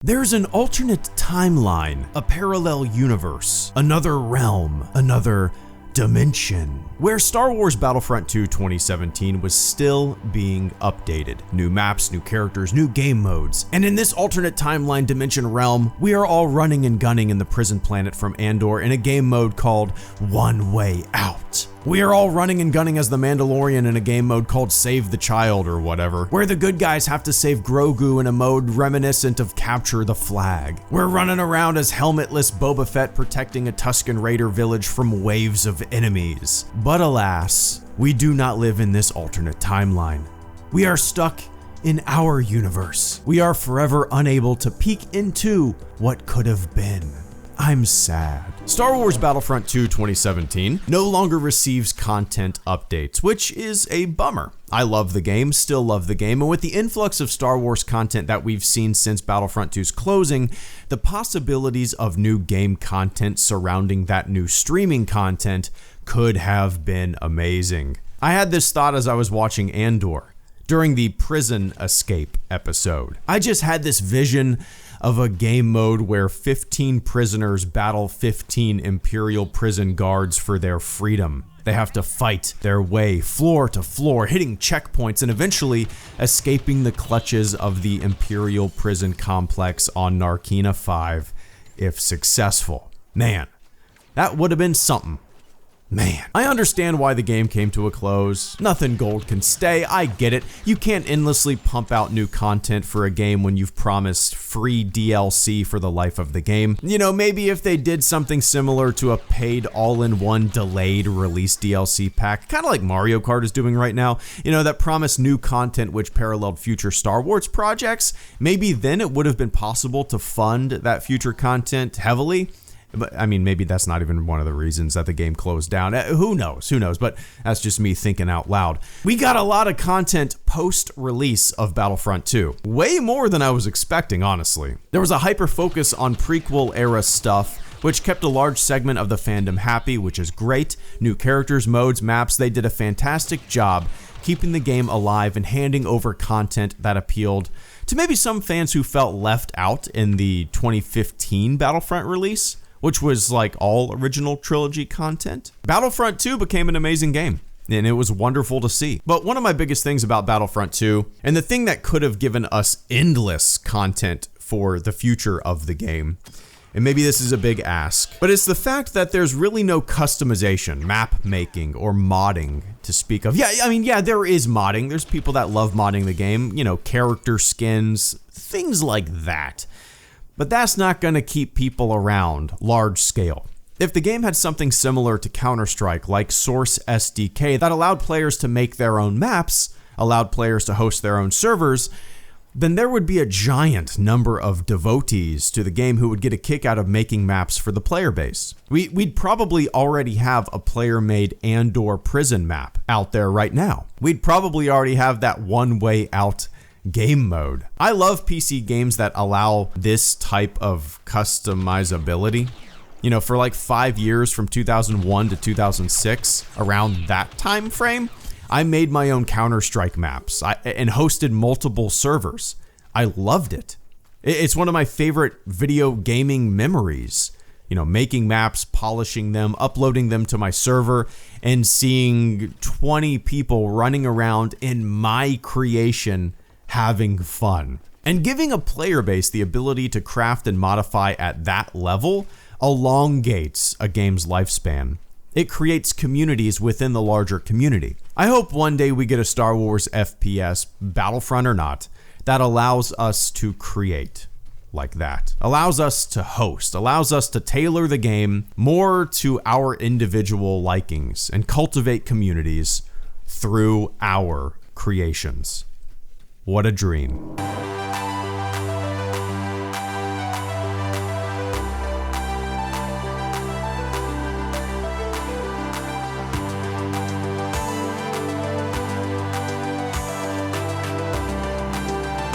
There's an alternate timeline, a parallel universe, another realm, another dimension, where Star Wars Battlefront 2 2017 was still being updated. New maps, new characters, new game modes. And in this alternate timeline dimension realm, we are all running and gunning in the prison planet from Andor in a game mode called One Way Out. We are all running and gunning as the Mandalorian in a game mode called Save the Child or whatever, where the good guys have to save Grogu in a mode reminiscent of Capture the Flag. We're running around as helmetless Boba Fett protecting a Tusken Raider village from waves of enemies. But alas, we do not live in this alternate timeline. We are stuck in our universe. We are forever unable to peek into what could have been. I'm sad. Star Wars Battlefront 2 2017 no longer receives content updates, which is a bummer. I love the game, still love the game, and with the influx of Star Wars content that we've seen since Battlefront 2's closing, the possibilities of new game content surrounding that new streaming content could have been amazing. I had this thought as I was watching Andor during the prison escape episode. I just had this vision of a game mode where 15 prisoners battle 15 Imperial prison guards for their freedom. They have to fight their way floor to floor, hitting checkpoints and eventually escaping the clutches of the Imperial prison complex on Narkina 5 if successful. Man, that would have been something. Man, I understand why the game came to a close. Nothing gold can stay, I get it. You can't endlessly pump out new content for a game when you've promised free DLC for the life of the game. You know, maybe if they did something similar to a paid all-in-one delayed release DLC pack, kind of like Mario Kart is doing right now, you know, that promised new content which paralleled future Star Wars projects, maybe then it would have been possible to fund that future content heavily. But I mean, maybe that's not even one of the reasons that the game closed down. Who knows? But that's just me thinking out loud. We got a lot of content post-release of Battlefront 2. Way more than I was expecting, honestly. There was a hyper-focus on prequel-era stuff, which kept a large segment of the fandom happy, which is great. New characters, modes, maps, they did a fantastic job keeping the game alive and handing over content that appealed to maybe some fans who felt left out in the 2015 Battlefront release, which was like all original trilogy content. Battlefront 2 became an amazing game, and it was wonderful to see. But one of my biggest things about Battlefront 2, and the thing that could have given us endless content for the future of the game, and maybe this is a big ask, but it's the fact that there's really no customization, map making, or modding to speak of. Yeah, there is modding. There's people that love modding the game, you know, character skins, things like that. But that's not going to keep people around large scale. If the game had something similar to Counter-Strike, like Source SDK, that allowed players to make their own maps, allowed players to host their own servers, then there would be a giant number of devotees to the game who would get a kick out of making maps for the player base. We'd probably already have a player-made Andor prison map out there right now. We'd probably already have that One Way Out game mode. I love PC games that allow this type of customizability. You know, for like 5 years from 2001 to 2006, around that time frame, I made my own Counter-Strike maps and hosted multiple servers. I loved it. It's one of my favorite video gaming memories. You know, making maps, polishing them, uploading them to my server, and seeing 20 people running around in my creation having fun. And giving a player base the ability to craft and modify at that level elongates a game's lifespan. It creates communities within the larger community. I hope one day we get a Star Wars FPS, Battlefront or not, that allows us to create like that. Allows us to host, allows us to tailor the game more to our individual likings and cultivate communities through our creations. What a dream.